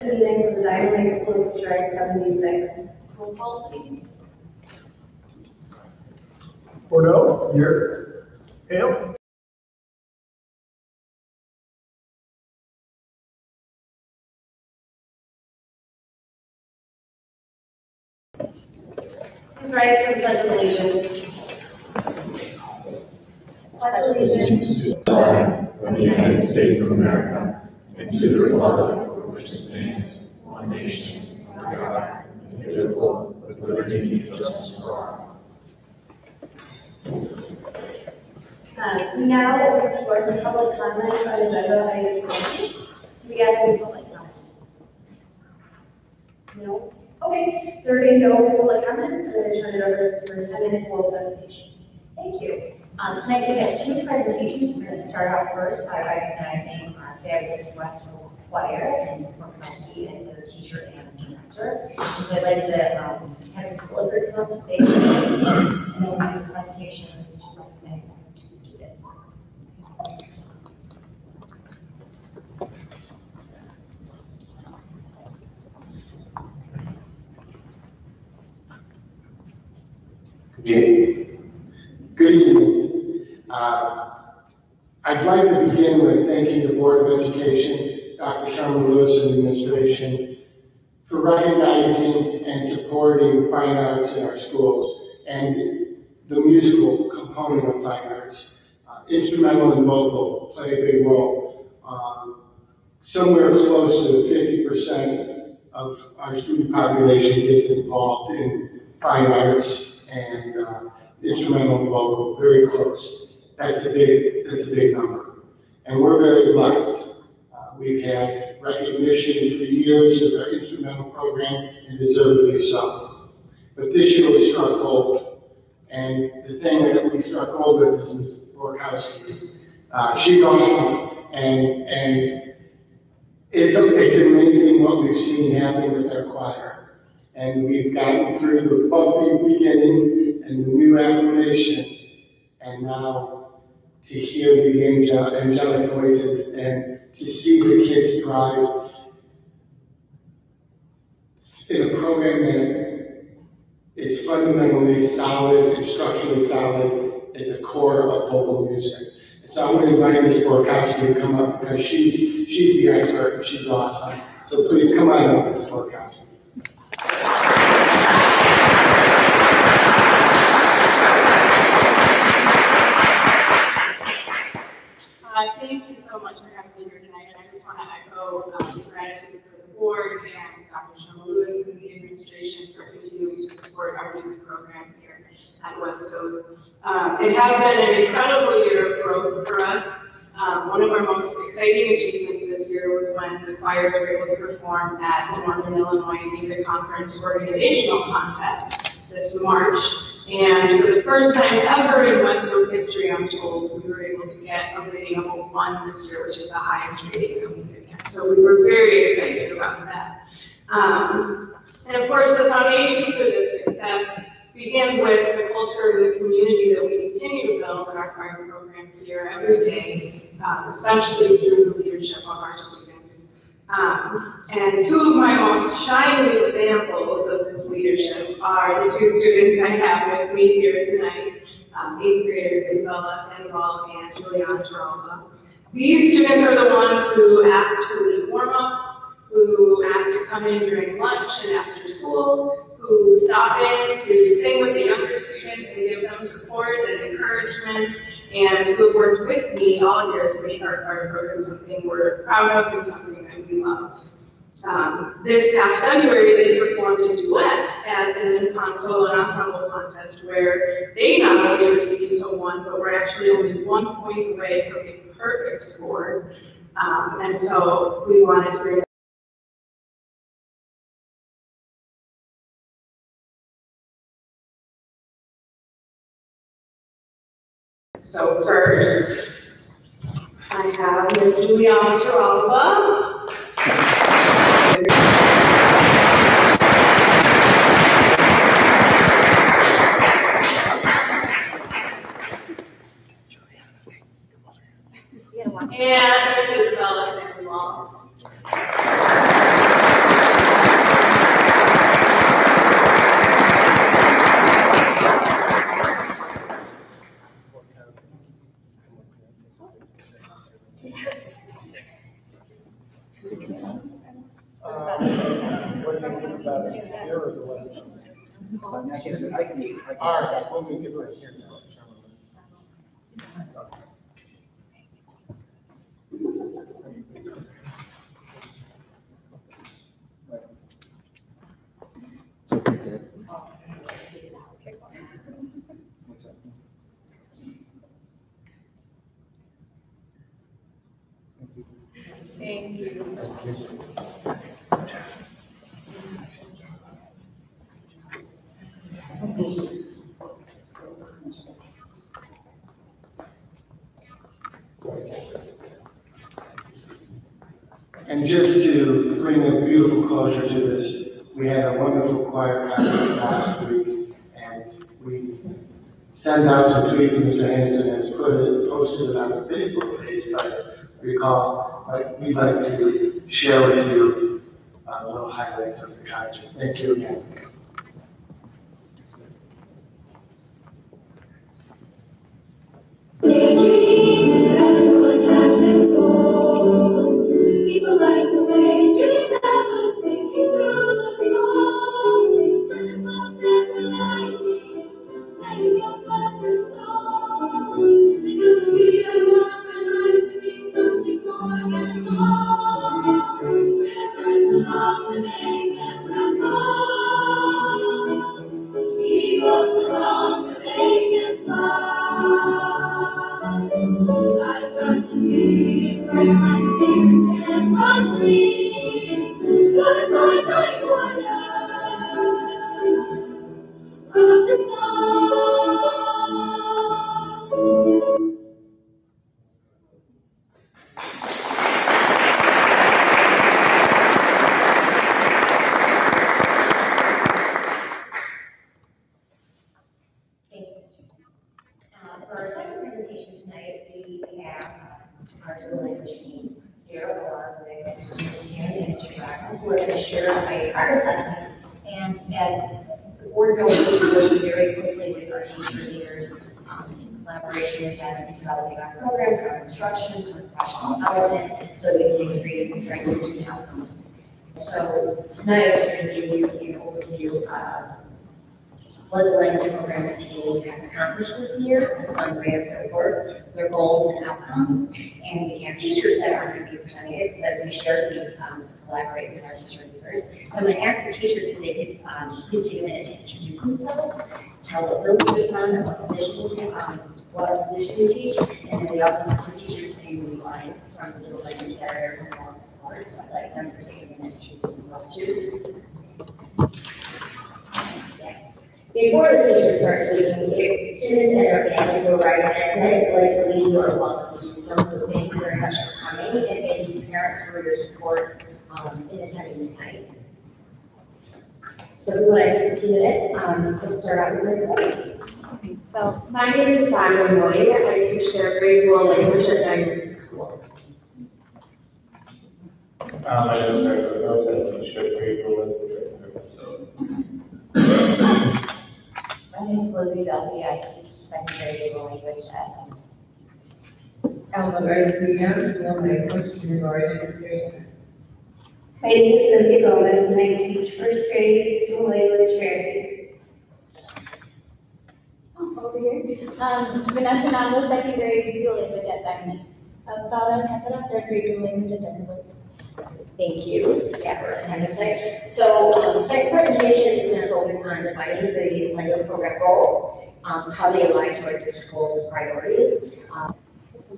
Meeting for the Dynamic School District 76. Roll call, please. Bordeaux, here. Hale. Please rise for the Pledge of Allegiance. Pledge allegiance to the flag of the United States of America and to the republic for which it stands, one nation, under God, indivisible, with liberty and justice for all. We now move toward public comments on agenda items only. Do we have any public comment? No? Okay, there being no public comments, I'm going to turn it over to the superintendent for presentations. Thank you. Tonight we have two presentations. We're going to start out first by recognizing our fabulous Westfield Choir and Ms. Markowski as their teacher and director. So I'd like to have the school board come up to stage and then have some presentations to recognize two students. Good evening. I'd like to begin with thanking the Board of Education, Dr. Sherman Lewis and the administration for recognizing and supporting fine arts in our schools and the musical component of fine arts. Instrumental and vocal play a big role. Somewhere close to 50% of our student population gets involved in fine arts and instrumental and vocal, very close. That's a big number. And we're very blessed. We've had recognition for years of our instrumental program, and deservedly so. But this year we struck gold. And the thing that we struck gold with is Ms. Borkowski. She's awesome. And it's amazing what we've seen happen with our choir. And we've gotten through the bumpy beginning and the new acclimation, and now to hear these angelic voices and to see the kids thrive in a program that is fundamentally solid and structurally solid at the core of vocal music. And so I'm going to invite Ms. Borkowski to come up because she's the expert and she's awesome. So please come on up, Ms. Borkowski. Thank you so much for having me here tonight, and I just want to echo gratitude for the board and Dr. Sherman Lewis and the administration for continuing to support our music program here at Westfield. It has been an incredible year of growth for us. One of our most exciting achievements this year was when the choirs were able to perform at the Northern Illinois Music Conference Organizational Contest this March. And for the first time ever in Westfield history, I'm told, we were able to get a rating of a 1 this year, which is the highest rating that we could get. So we were very excited about that. And of course, the foundation for this success begins with the culture and the community that we continue to build in our choir program here every day, especially through the leadership of our students. And two of my most shining examples of this leadership are the two students I have with me here tonight, 8th graders Isabella Sandoval and Juliana Taralba. These students are the ones who asked to lead warm-ups, who asked to come in during lunch and after school, who stop in to sing with the younger students and give them support and encouragement, and who have worked with me all year to make our choir program something we're proud of and something that we love. This past February, they performed a duet at the NIMCON Solo and Ensemble Contest, where they not only received a 1, but were actually only 1 point away from a perfect score. And so we wanted to bring So first, I have Ms. Juliana Taralba. And Ms. Isabella Sandoval. What do you think about it here or the West Coast? All right, we'll make it right here. Thank you so much. And just to bring a beautiful closure to this, we had a wonderful choir concert last week, and we sent out some tweets, and Mr. Hanson has posted it on the Facebook page, if I recall. But we'd like to share with you little highlights of the concert. Thank you again. People like the way trees have us singing through the song. And the clouds that were lightning, and it goes like the song. And you'll see a woman life to be something more than more. Rivers along the make and ripple. Eagles along the make and fly. I've got to be where my spirit can run free. Gotta find my corner of the sky. Thank you. For our second presentation tonight, we have our dual language team here, along with Tammy and Mr. Drago, who are going to share a progress estimate. And as the board knows, we're working very closely with our teacher leaders in collaboration with them in developing our programs, our instruction, our professional development, so we can increase and strengthen student outcomes. So tonight, we're going to give you an overview of what the language programs team has accomplished this year, a summary of their work, their goals and outcomes, and we have teachers that are going to be presenting it. So as we share, we collaborate with our teacher leaders. So I'm going to ask the teachers if they could please take a minute to introduce themselves, tell a little bit about what position you teach, and then we also have two teachers in the audience from the dual language that are here from support. So I'd like them to take a minute to introduce themselves too. Yes. Before the teacher starts speaking, if students and their families were writing essays, I'd like to leave you are welcome to do so. So thank you very much for coming, and thank you parents for your support in attending tonight. So we want to take a few minutes. Let's start out with Ms. Lloyd. So my name is Vanya Lloyd. I teach third grade dual language at Diamond School. My name is Greg Rose. I teach fifth grade dual language. My name is Lizzie Delpy. I teach second grade dual language at Alma Garcia, dual language, kindergarten, and third. My name is Cynthia Gomez, and I teach first grade dual language Cherokee. Over here. Vanessa Namo, second grade dual language at Diamond. Paula Nepera, third grade dual language at Diamond. Thank you, staff for attending today. So tonight's presentation is going to focus on defining the language program goals, how they align to our district goals and priorities.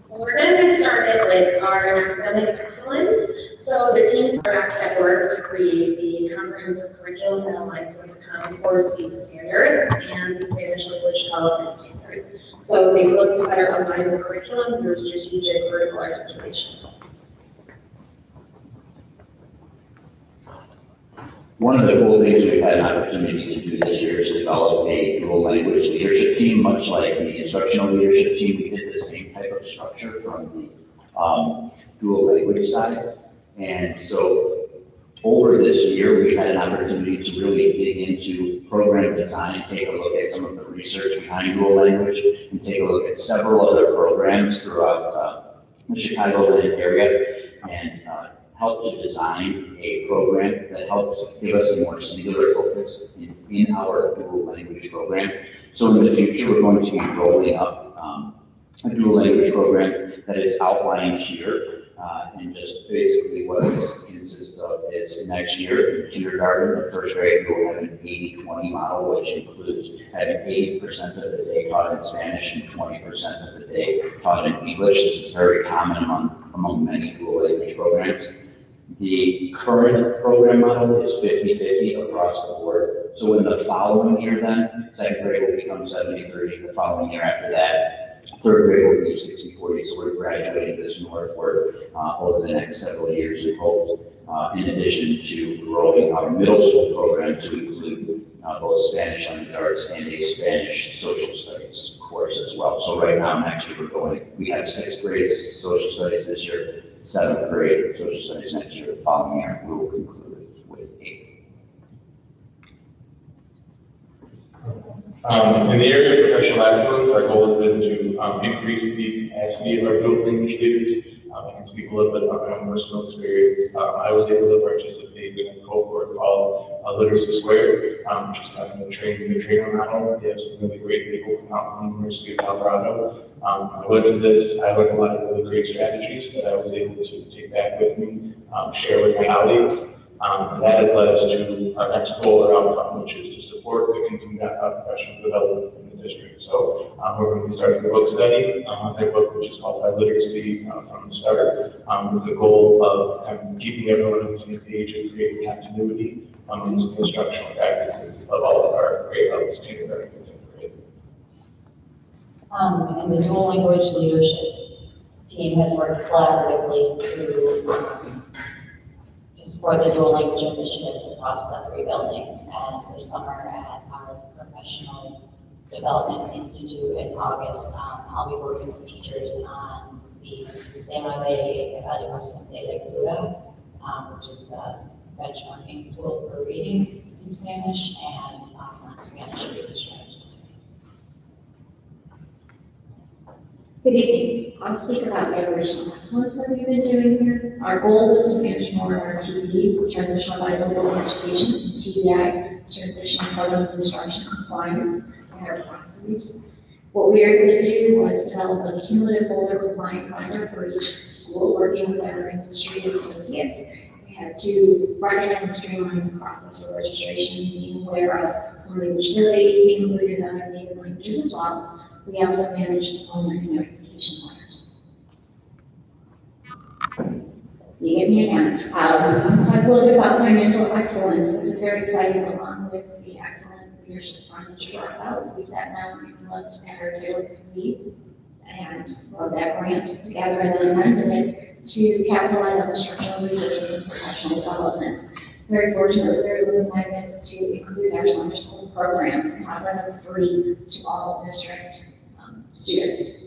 We're going to get started with our academic excellence. So the team asked at work to create the comprehensive curriculum that aligns with the Common Core SPEAK standards and the Spanish language development standards. So they look to better align the curriculum through strategic vertical articulation. One of the cool things we've had an opportunity to do this year is develop a dual language leadership team, much like the instructional leadership team. We did the same type of structure from the dual language side. And so over this year, we had an opportunity to really dig into program design, take a look at some of the research behind dual language, and take a look at several other programs throughout the Chicagoland area, and help to design a program that helps give us a more singular focus in our dual language program. So in the future, we're going to be rolling up a dual language program that is outlined here. And just basically what this consists of is next year in kindergarten and first grade, we'll have an 80-20 model, which includes having 80% of the day taught in Spanish and 20% of the day taught in English. This is very common among many dual language programs. The current program model is 50-50 across the board. So in the following year then, second grade will become 70-30, the following year after that, third grade will be 60-40, so we're graduating this northward over the next several years in hope, in addition to growing our middle school program to include both Spanish language arts and a Spanish social studies course as well. So right now, next year, we have 6th grade social studies this year, 7th grade social studies next year. The following year, we will conclude with 8th. In the area of professional excellence, our goal has been to increase the capacity of our dual language leaders. I can speak a little bit about my own personal experience. I was able to participate in a cohort called Literacy Squared, which is kind of a trainer model. They have some really great people come out from the University of Colorado. I went to this, I learned a lot of really great strategies that I was able to take back with me, share with my colleagues. And that has led us to our next goal or outcome, which is to support the continued professional development in the district. So we're going to be starting a book study on that book, which is called Literacy from the Start, with the goal of keeping everyone on the same page and creating continuity amongst the instructional practices of all of our grade levels, kindergarten through 5th grade. And the dual language leadership team has worked collaboratively to support the dual language initiatives across the 3 buildings. And this summer at our Professional Development Institute in August, I'll be working with teachers on the Sistema de Evaluación de Lectura, which is the benchmarking tool for reading in Spanish, and Spanish reading strategies. Good evening. I'll speak about the operational excellence that we've been doing here. Our goal is to manage more of our TBI, transitional bilingual education, and TBI, transitional program instruction compliance, and our processes. What we were able to do was develop a cumulative folder compliance binder for each school, working with our administrative associates. We had to recommend and streamline the process of registration, being aware of only which facilities being included in other native languages as well. We also managed online notification letters. You get me again. I'll talk a little bit about financial excellence. This is very exciting, along with the excellent leadership from Mr. Darko. We sat down and looked at our 0-3 and wrote that grant together and then amended it to capitalize on the structural resources and professional development. Very fortunately, we were limited to include our summer school programs and offer them free to all district students.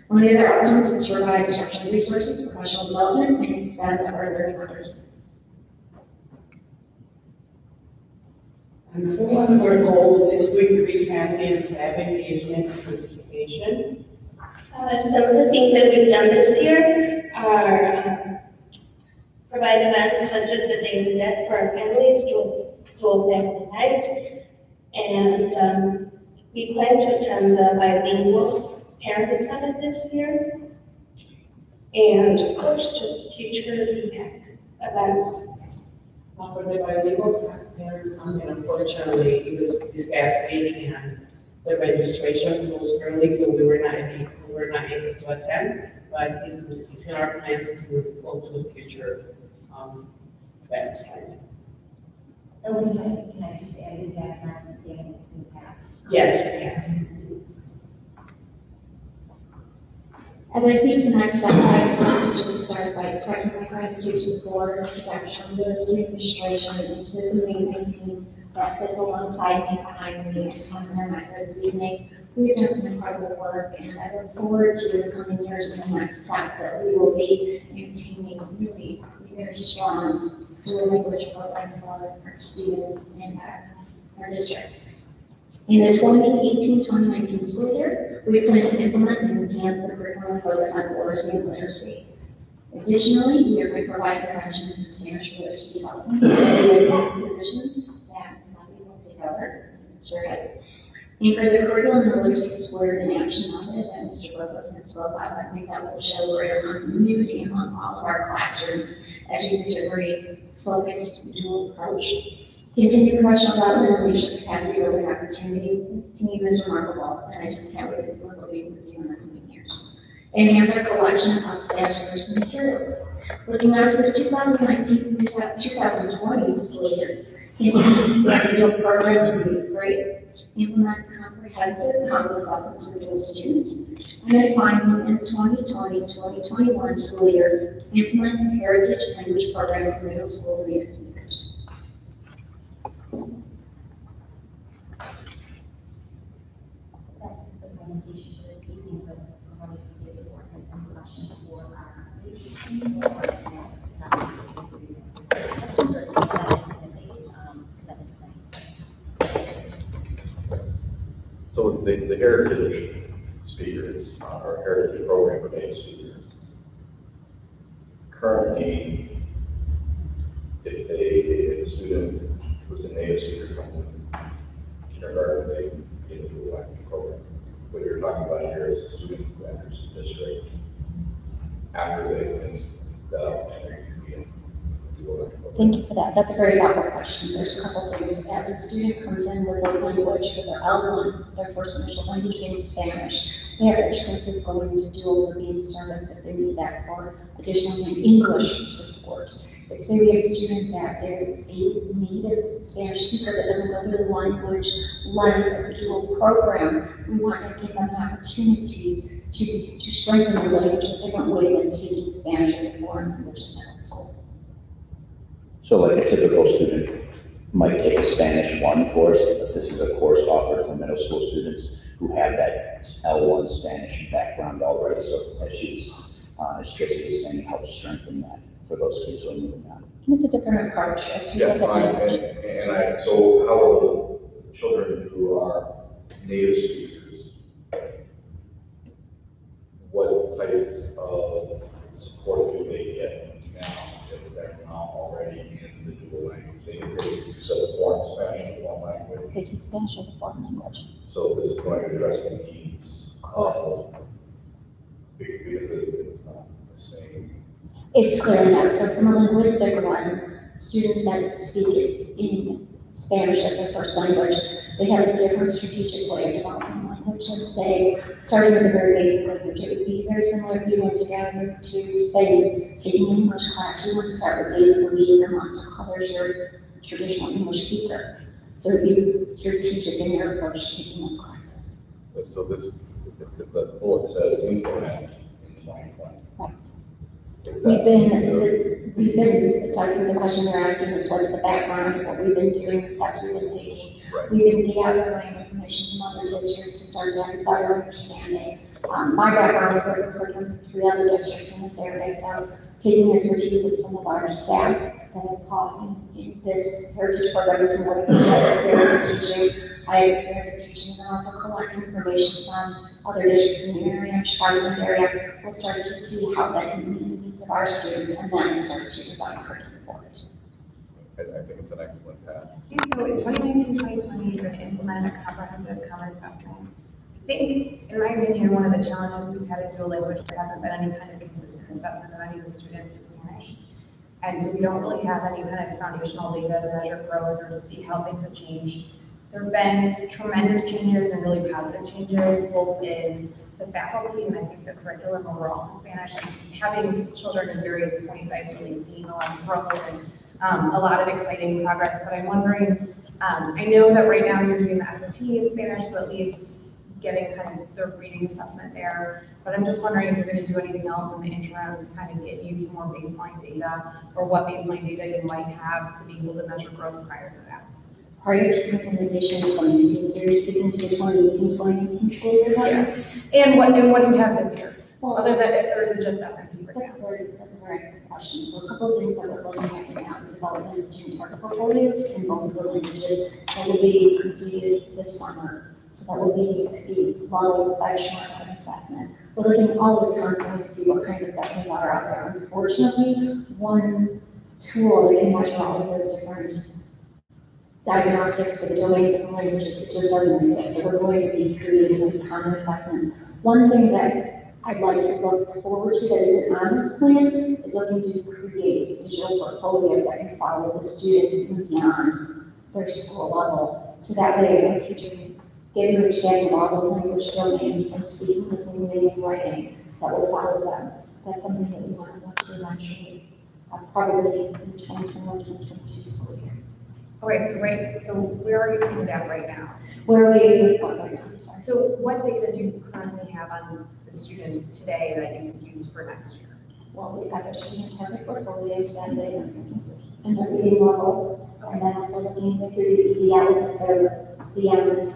One of the other outcomes is to provide instructional resources, professional development, and extend our learning opportunities. And one of our goals is to increase family and staff engagement and participation. Some of the things that we've done this year are provide events such as the Day to Death for our families, dual family night, and we plan to attend the bilingual parent summit this year, and of course, just future impact events. For the bilingual parent summit, unfortunately, it was this past week, and the registration closed early, so we were not able to attend. But it's in our plans to go to the future events. Can I just add you guys on the things in the past? Yes, we can. As I speak tonight, I want to just start by expressing my gratitude to the board, to Dr. Sherman-Lewis, to the administration, and to this amazing team that sits alongside me, behind me, and they're not here this evening. We've done some incredible work, and I look forward to the coming years and the next steps that we will be maintaining really very strong dual language program for our students in our district. In the 2018-2019 school year, we plan to implement and enhance the curriculum focus on literacy and literacy. Additionally, we are going to provide interventions in Spanish for literacy development, a position that some people take over, Mr. Head. Anchor the curriculum in the literacy squared in action method that Mr. Burgos has spoke about. I think that will show greater continuity among all of our classrooms as we reach a very focused dual approach. Continue professional development and leadership capacity building opportunities. This team is remarkable, and I just can't wait to see what they'll be able to do in the coming years. Enhance our collection of Spanish literacy materials. Looking out to the 2019-2020 school year, continue the digital program to be great. Implement comprehensive Congo lessons for middle students. And then finally, in the 2020-2021 school year, implement a heritage language program for middle school native speakers. So the heritage speakers, or heritage program for native speakers, currently, if a student who's a native speaker comes in kindergarten, they get through the language program. What you're talking about here is a student who enters the district after they've been Thank you for that. That's a very thoughtful question. There's a couple things. As a student comes in with a language for their L1, their first initial language being Spanish, they have the choice of going to dual or being service if they need that for additional English support. But say we have a student that is a native Spanish speaker that doesn't go through the language lens of the dual program, we want to give them an opportunity to strengthen the language a different way than taking Spanish as a foreign language in middle school. So like a typical student might take a Spanish 1 course, but this is a course offered for middle school students who have that L1 Spanish background already. So as Tracy was saying, helps strengthen that for those kids who are moving on. It's a different approach. Yeah, so how are the children who are native speakers, what types of support do they get now if they're not already in the dual language? They said foreign Spanish as one language. They teach Spanish as a foreign language. So this is going to address the needs of, because it's not the same. It's clear that, so from a linguistic lens, students that speak in Spanish as their first language, they have a different strategic way of developing language than say, starting with a very basic language. It would be very similar if you went together to Spain, taking an English class. You wouldn't start with days of the week or months. Oh, there's your traditional English speaker. So it would be strategic in their approach to taking those classes. So this, the bullet says implement in 2020. Right. We've been, so I think the question you're asking is what's the background of what we've been doing, the steps we've been taking. Right. We've been gathering information from other districts to start getting better understanding. My background, I've worked with 3 other districts in this area, so taking expertise of some of our staff that have taught in this heritage program is more than experience of teaching. I have experience of teaching and also collecting information from other districts in the area, Chicago area. We'll start to see how that can meet the needs of our students and then start to design curriculum for it. I think it's an excellent path. So in 2019-2020, you're going to implement a comprehensive common assessment. I think, in my opinion, one of the challenges we've had in dual language, there hasn't been any kind of consistent assessment of any of the students in Spanish. And so we don't really have any kind of foundational data to measure growth or to see how things have changed. There have been tremendous changes and really positive changes, both in the faculty and I think the curriculum overall to Spanish. And having children at various points, I've really seen a lot of growth and a lot of exciting progress. But I'm wondering, I know that right now you're doing the FFP in Spanish, so at least getting kind of the reading assessment there. But I'm just wondering if you're going to do anything else in the interim to kind of get you some more baseline data, or what baseline data you might have to be able to measure growth prior to that. Prior to implementation of 2019, so you're speaking to the 2018-2019 school year? Yeah. And what do you have this year? Well, other than if there's just FFP right now. That's a very excellent question. So a couple of things that we're looking at right now is the development of student target portfolios in both of the languages that will be completed this summer. So that will be a model by short assessment. we're looking always constantly to see what kind of assessments are out there. Unfortunately, one tool that can measure all of those different diagnostics for the domains of the language, it just doesn't exist. So we're going to be creating those common assessments. One thing that I'd like to look forward to that isn't on this plan is looking to create digital portfolios that can follow the student beyond their school level. So that way, a teacher can get an understanding of all the language domains from speaking, listening, reading, and writing that will follow them. That's something that we want to look to eventually, probably in the 2021-2022 school year. Okay, so where are you doing that right now? Where are we with what right now? Sorry. So what data do you currently have on the students today that you can use for next year? Well, we've got the student-centered portfolios that they and their reading levels, and then also looking at the outlook of beyond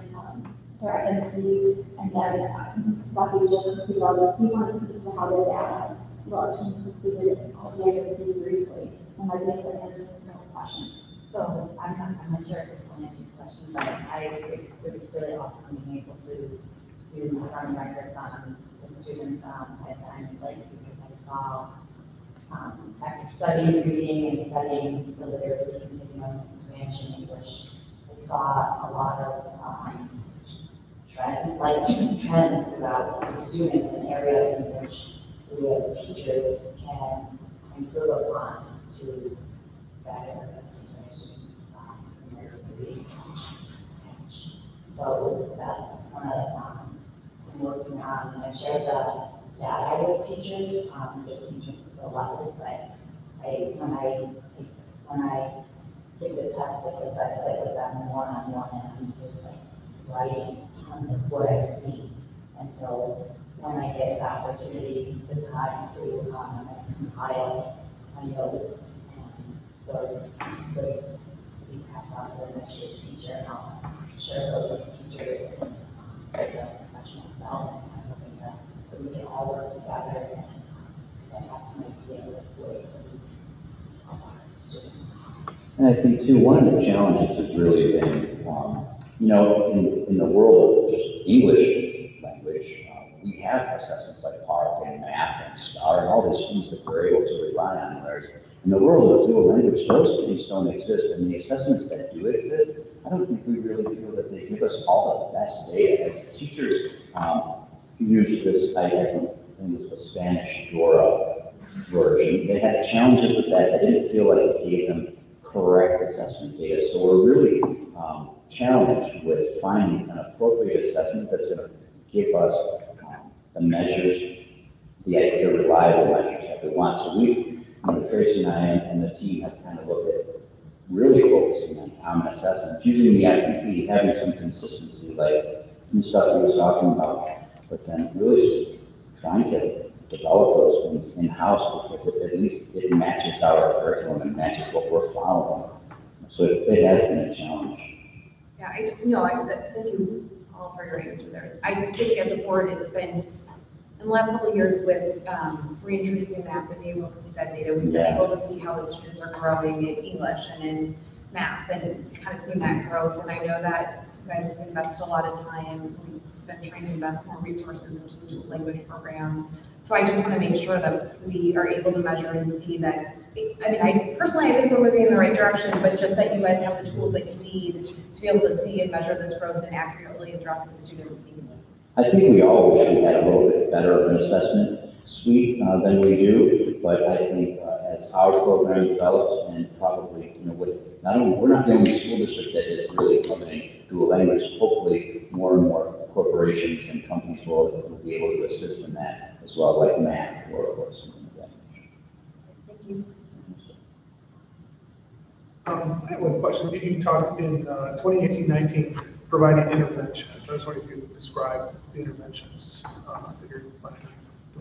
their FMPs, and then stuff we just completed. We want to see as to how their data looked and completed all the activities briefly, and like make that answer the next question. So I'm not sure if this will answer your question, but it was really awesome being able to do run records on the students at Diamond Lake, because I saw after studying reading and studying the literacy continuum in Spanish and English, I saw a lot of trends about the students and areas in which we as teachers can improve upon to better assist our students in their reading functions in Spanish. So that's one of I'm working on, and I shared the data with teachers, just in terms of the levels, but when I give the test, I sit with them one-on-one, and I'm just like writing tons of what I see. And so when I get the opportunity, the time to compile my notes, and those could be passed on to the next year's teacher, and I'll share those with teachers and the professional development. I'm hoping that we can all work together, and because I have some ideas of ways that we can help our students. And I think too, one of the challenges has really been, in the world of just English language, we have assessments like PARC and MAP and STAR and all these things that we're able to rely on. Whereas in the world of dual language, those things don't exist. And the assessments that do exist, I don't think we really feel that they give us all the best data. As teachers use this, I think it was the Spanish DORA version, they had challenges with that. They didn't feel like it gave them correct assessment data. So we're really challenged with finding an appropriate assessment that's going to give us the measures, the reliable measures that we want. So we've, Tracy and I and the team have kind of looked at really focusing on common assessments, using the FEP, having some consistency, like the stuff we were talking about, but then really just trying to develop those things in-house, because at least it matches our curriculum and matches what we're following. So it has been a challenge. Yeah, thank you all for your answer there. I think as a board, it's been, in the last couple of years with reintroducing math and being able to see that data, we've been able to see how the students are growing in English and in math, and kind of seeing that growth. And I know that you guys have invested a lot of time. We've been trying to invest more resources into the dual language program. So I just want to make sure that we are able to measure and see that. I mean, I think we're moving in the right direction, but just that you guys have the tools that you need to be able to see and measure this growth and accurately address the students' needs. I think we all wish we had a little bit better of an assessment suite than we do, but I think as our program develops, and probably, with not only, we're not the only school district that is really implementing dual language, hopefully more and more corporations and companies will be able to assist in that as well, like MAP or something like that. Thank you. I have one question. You talked in 2018-19 providing interventions. I was wondering if you could describe the interventions that you're planning.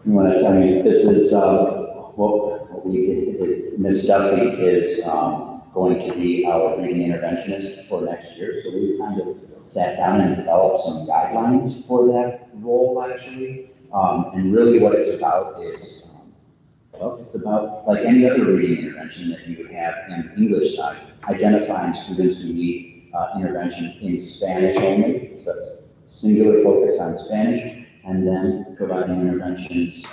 You want to tell me, this is what we did is Ms. Duffy is going to be our reading interventionist for next year. So we kind of sat down and developed some guidelines for that role, actually. And really what it's about is, it's about like any other reading intervention that you would have in English side, identifying students who need intervention in Spanish only, so it's singular focus on Spanish, and then providing interventions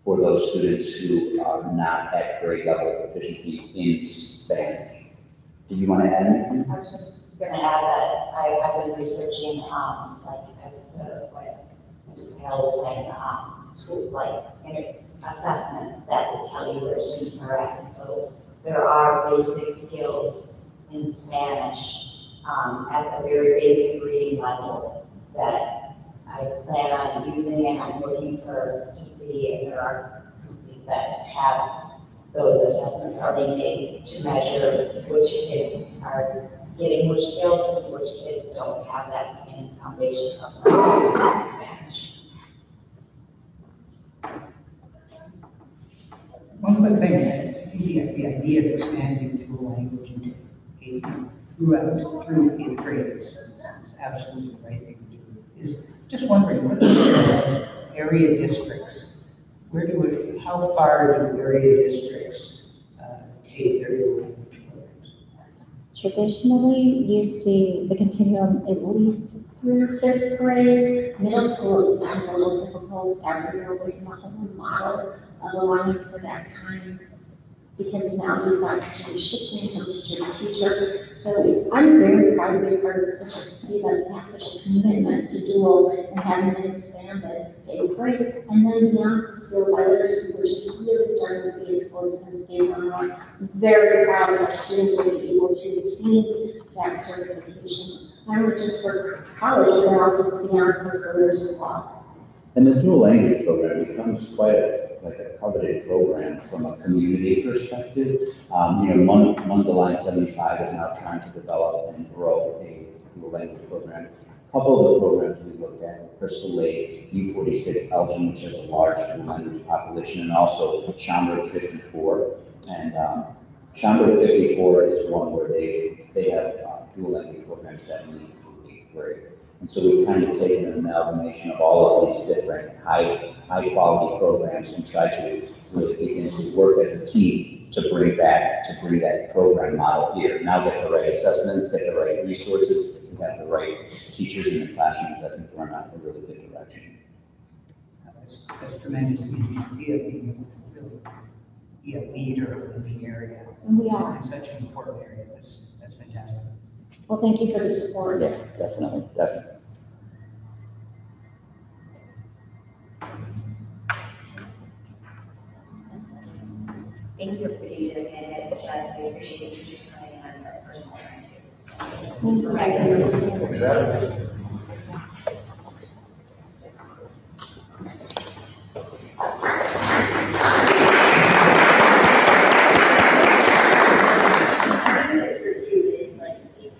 for those students who are not at grade level proficiency in Spanish. Did you want to add anything? I was just gonna add that I've been researching, like, as to what Mrs. Hale was saying, like, assessments that will tell you where students are at. And so there are basic skills in Spanish, at the very basic reading level that I plan on using, and I'm looking to see if there are companies that have those assessments already made to measure which kids are getting which skills and which kids don't have that beginning foundation of Spanish. One quick thing, the idea of expanding dual language into through eighth grade is absolutely the right thing to do. Is just wondering, what are area districts? How far do area districts take their dual language programs? Traditionally, you see the continuum at least through 5th grade. Middle school is a little difficult as we are working off of a model of allowing for that time, because now we've got students shifting from teacher to teacher. So I'm very proud to be a part of this district, to see them have such a commitment to dual and having it expanded to 8th grade. And then now to still others, which is really starting to be exposed in the state of Illinois. I'm very proud that our students will be able to obtain that certification, not just for college, but also beyond for careers as well. And the dual language program becomes quite a coveted program from a community perspective. Mundaline 75 is now trying to develop and grow a dual language program. A couple of the programs we looked at, Crystal Lake, U46 Elgin, which has a large dual language population, and also Schaumburg 54. And Schaumburg 54 is one where they have dual language programs that meet through 8th grade. And so we've kind of taken an amalgamation of all of these different high quality programs and tried to really begin to work as a team to bring that program model here. Now get the right assessments, get the right resources, and have the right teachers in the classrooms. I think we're in a really good direction. That's tremendous. The idea of being able to really be a leader in the area. And we are. In such an important area. That's fantastic. Well, thank you for the support. Yeah, definitely. Thank you for doing a fantastic job. We appreciate teachers coming on our personal time too. It's refuted, like Steve.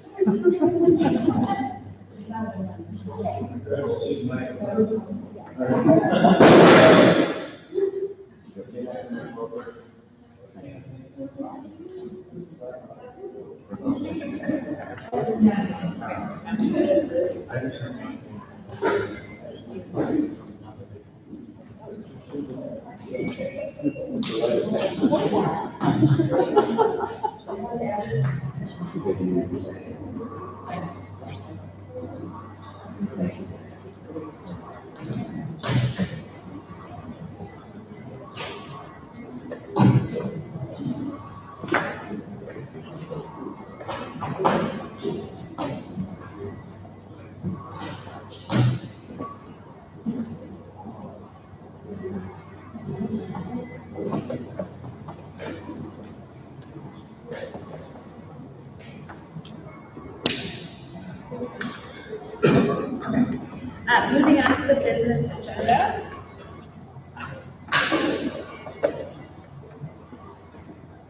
Moving on to the business agenda.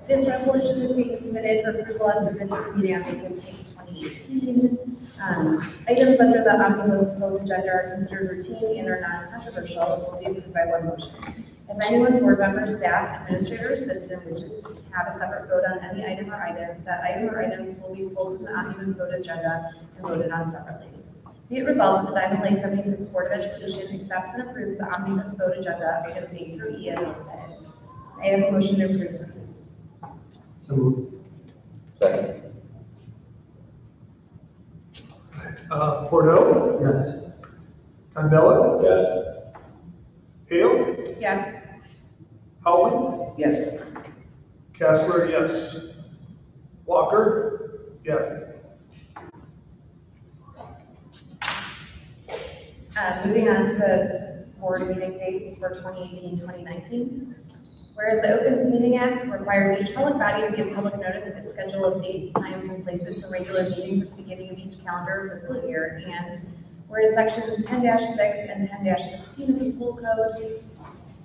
This resolution is being submitted for approval at the business meeting on April 15, 2018. Items under the omnibus vote agenda are considered routine and are non-controversial and will be approved by one motion. If anyone, board member, staff, administrator, or citizen wishes to have a separate vote on any item or items, that item or items will be pulled from the omnibus vote agenda and voted on separately. Be it resolved that the Diamond Lake 76 Board of Education accepts and approves the omnibus vote agenda items A through E as listed. I have a motion to approve, please. So moved. Second. Bordeaux? Yes. Candela? Yes. Hale? Yes. Howland? Yes. Kessler, yes. Walker? Yes. Moving on to the board meeting dates for 2018-2019. Whereas the Opens Meeting Act requires each public body to give public notice of its schedule of dates, times, and places for regular meetings at the beginning of each calendar fiscal year, and whereas sections 10-6 and 10-16 of the school code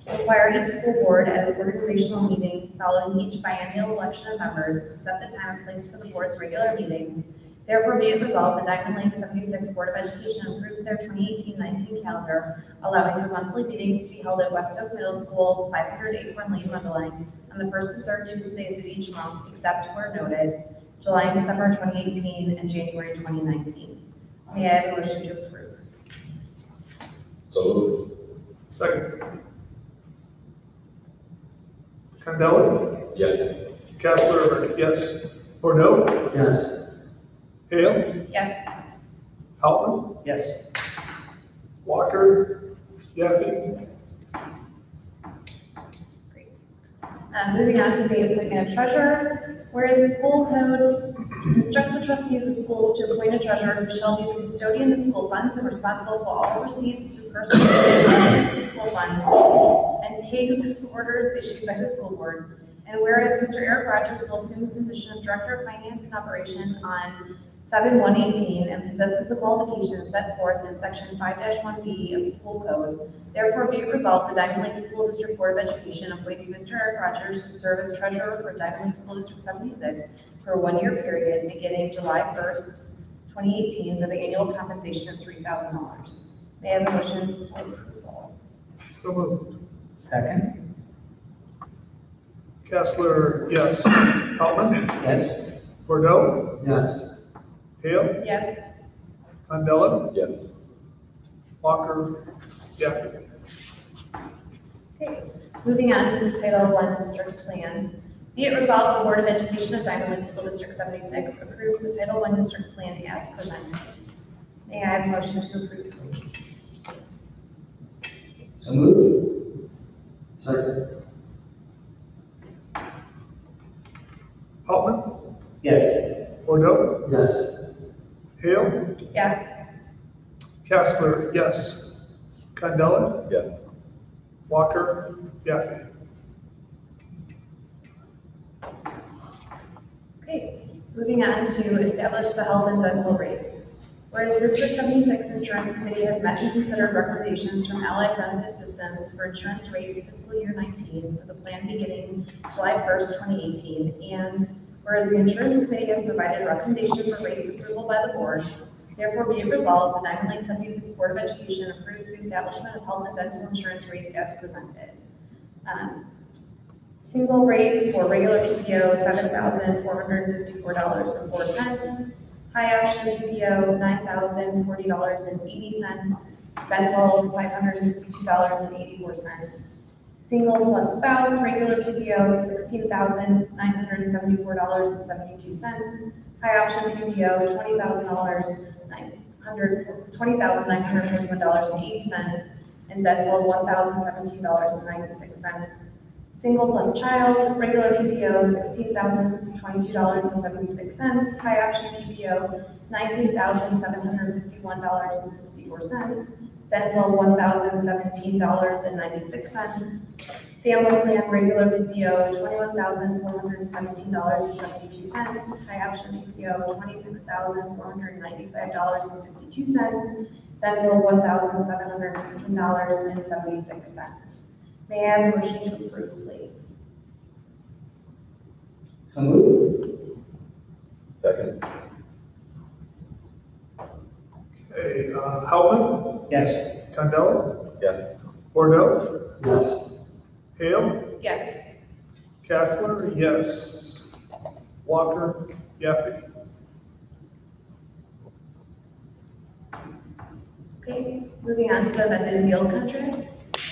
require each school board at its organizational meeting following each biennial election of members to set the time and place for the board's regular meetings. Therefore, be it resolved, the Diamond Lake 76 Board of Education approves their 2018-19 calendar, allowing for monthly meetings to be held at West Oak Middle School, 500 Acorn Lane, Mundelein, on the first and third Tuesdays of each month, except where noted, July and December 2018 and January 2019. May I have a motion to approve? So moved. Second. Candela? Yes. Kessler, yes. Bordeaux? Yes. Hale? Yes. Howland? Yes. Walker? Yaffe? Great. Moving on to the appointment of treasurer. Whereas the school code instructs the trustees of schools to appoint a treasurer who shall be the custodian of school funds and responsible for all receipts, disbursements, and investments of school funds, and pays orders issued by the school board. And whereas Mr. Eric Rogers will assume the position of Director of Finance and Operation on 7/1/18 and possesses the qualifications set forth in Section 5-1B of the school code, therefore be it resolved, the Diamond Lake School District Board of Education appoints Mr. Eric Rogers to serve as treasurer for Diamond Lake School District 76 for a one-year period beginning July 1st, 2018, with an annual compensation of $3,000. May I have a motion for approval? So moved. Second. Kessler, yes. Howland? Yes. Bordeaux? Yes. Hale? Yes. Candela? Yes. Walker? Yaffe? Okay, moving on to the Title I District Plan. Be it resolved, the Board of Education of Diamond Lake School District 76 approves the Title I District Plan as presented. May I have a motion to approve, please? So moved. Second. Howland? Yes. Bordeaux? Yes. Hale? Yes. Kessler, yes. Candela? Yes. Walker? Yaffe? Okay, moving on to establish the health and dental rates. Whereas District 76 Insurance Committee has met and considered recommendations from Allied Benefit Systems for insurance rates fiscal year 19 for the plan beginning July 1st, 2018, and whereas the Insurance Committee has provided recommendation for rates approval by the board, therefore be it resolved, the Diamond Lake 76 Board of Education approves the establishment of health and dental insurance rates as presented. Single rate for regular PPO, $7,454.04. High option PPO, $9,040.80. Dental, $552.84. Single plus spouse, regular PPO, $16,974.72. High option PPO, $20,941.80. And dental, $1,017.96. Single plus child, regular PPO, $16,022.76. High option PPO, $19,751.64. Dental, $1,017.96. Family plan, regular PPO, $21,417.72. High option PPO, $26,495.52. Dental, $1,715.76. May I have a motion to approve, please? So moved. Second. Okay, Howland? Yes. Candela? Yes. Bordeaux? Yes. Hale? Yes. Kessler, yes. Walker? Yaffe? Okay, moving on to the amended meal contract.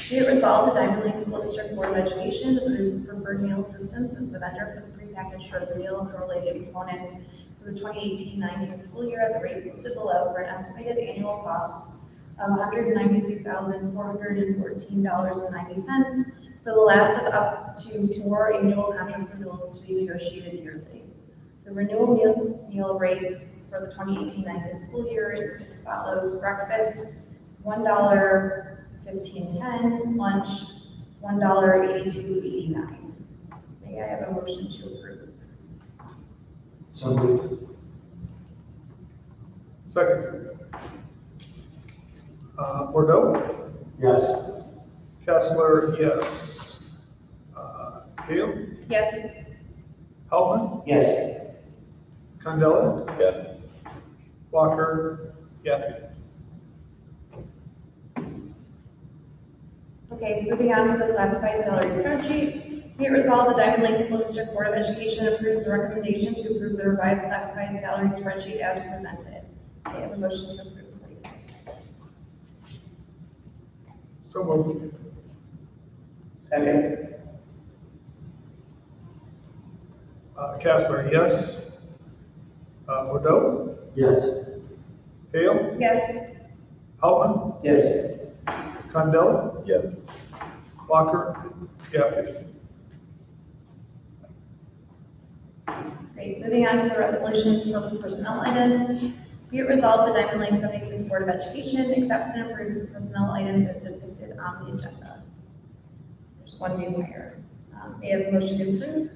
Be it resolved, the Diamond Lake School District Board of Education approves the Preferred Meal Systems as the vendor for the prepackaged frozen meals and related components for the 2018-19 school year at the rates listed below for an estimated annual cost of $193,414.90 for the last of up to 4 annual contract renewals to be negotiated yearly. The renewal meal rates for the 2018-19 school year is as follows: breakfast, $1.1510, lunch, $1.8289. May I have a motion to approve? So moved. Second. Bordeaux? Yes. Kessler, yes. Hale? Yes. Haltman? Yes. Candela? Yes. Walker? Yaffe? Okay, moving on to the classified salary spreadsheet. Be it resolved, the Diamond Lake School District Board of Education approves the recommendation to approve the revised classified salary spreadsheet as presented. May I have a motion to approve, please? So moved. Second. Kessler, yes. Bordeaux? Yes. Hale? Yes. Haltman? Yes. Candela? Yes. Walker? Yaffe? Great, moving on to the resolution for personnel items. Be it resolved, the Diamond Lake 76 Board of Education accepts and approves the personnel items as depicted on the agenda. There's one new hire. May I have a motion to approve?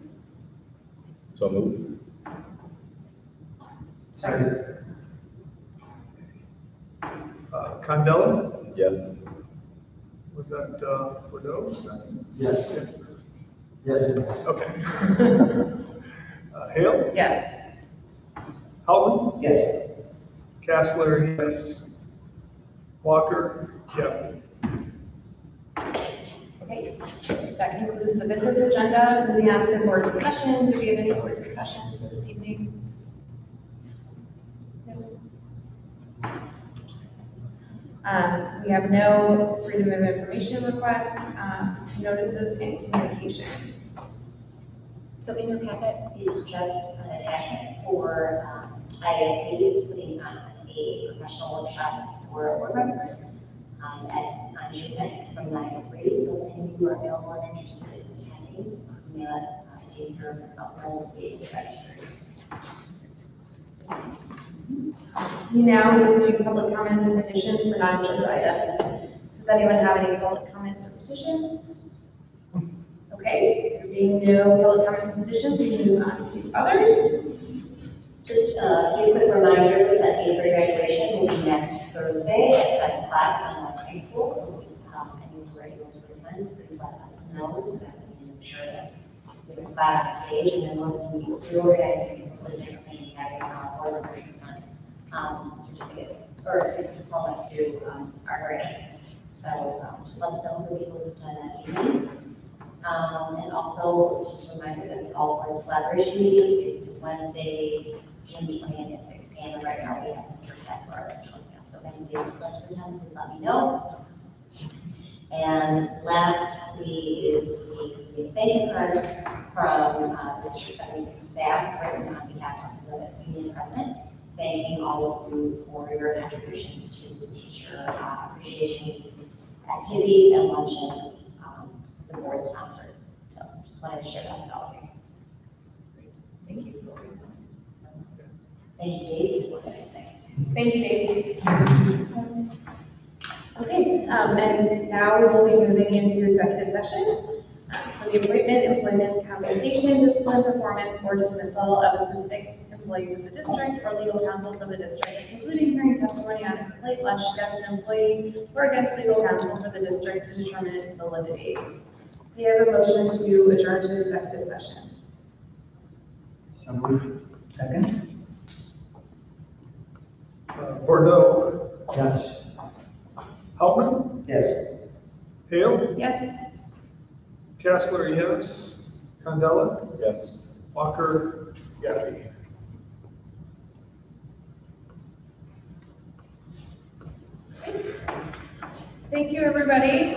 So moved. Second. Candela? Yes. Was that Bordeaux? Second? Yes. Yes, it is. Okay. Hale? Yes. Haltman? Yes. Kessler, yes. Walker? Yaffe? Okay, that concludes the business agenda. Moving on to board discussion. Do we have any board discussion for this evening? No. We have no freedom of information requests, notices, and communications. So in your packet is just an attachment for IASB is putting on a professional workshop for board members on June 9th from 9 to 3. So if you are available and interested in attending, Jason or myself will be registered. We now move to public comments and petitions for non-agenda items. Does anyone have any public comments or petitions? Okay, there being no public comments and petitions, we move on to others. Just a few quick reminders that the 8th grade graduation will be next Thursday at 7 o'clock in the high school. So if you are able to attend, please let us know so that we can ensure that we have a spot on stage. And then we'll be reorganizing things a little differently and having more than present certificates or diplomas to our graduates. So just let us know who we will attend that evening. And also just a reminder that the All Boards Collaboration meeting is Wednesday, June 20th at 6 p.m. And right now we have Mr. Kessler joining us. So if anybody is going to attend, please let me know. And lastly is the thank you card from District 76 staff written on behalf of the union president, thanking all of you for your contributions to the teacher appreciation activities and luncheon the board sponsored. So just wanted to share that with all of you. Thank you. Thank you, Daisy, for what I say. Thank you, Daisy. Okay, and now we will be moving into executive session for the appointment, employment, compensation, discipline, performance, or dismissal of a specific employees of the district or legal counsel for the district, including hearing testimony on a complaint lodged against an employee or against legal counsel for the district to determine its validity. We have a motion to adjourn to executive session. So moved. Second. Bordeaux? Yes. Haltman? Yes. Hale? Yes. Kessler, yes. Candela? Yes. Walker? Yaffe? Thank you, everybody.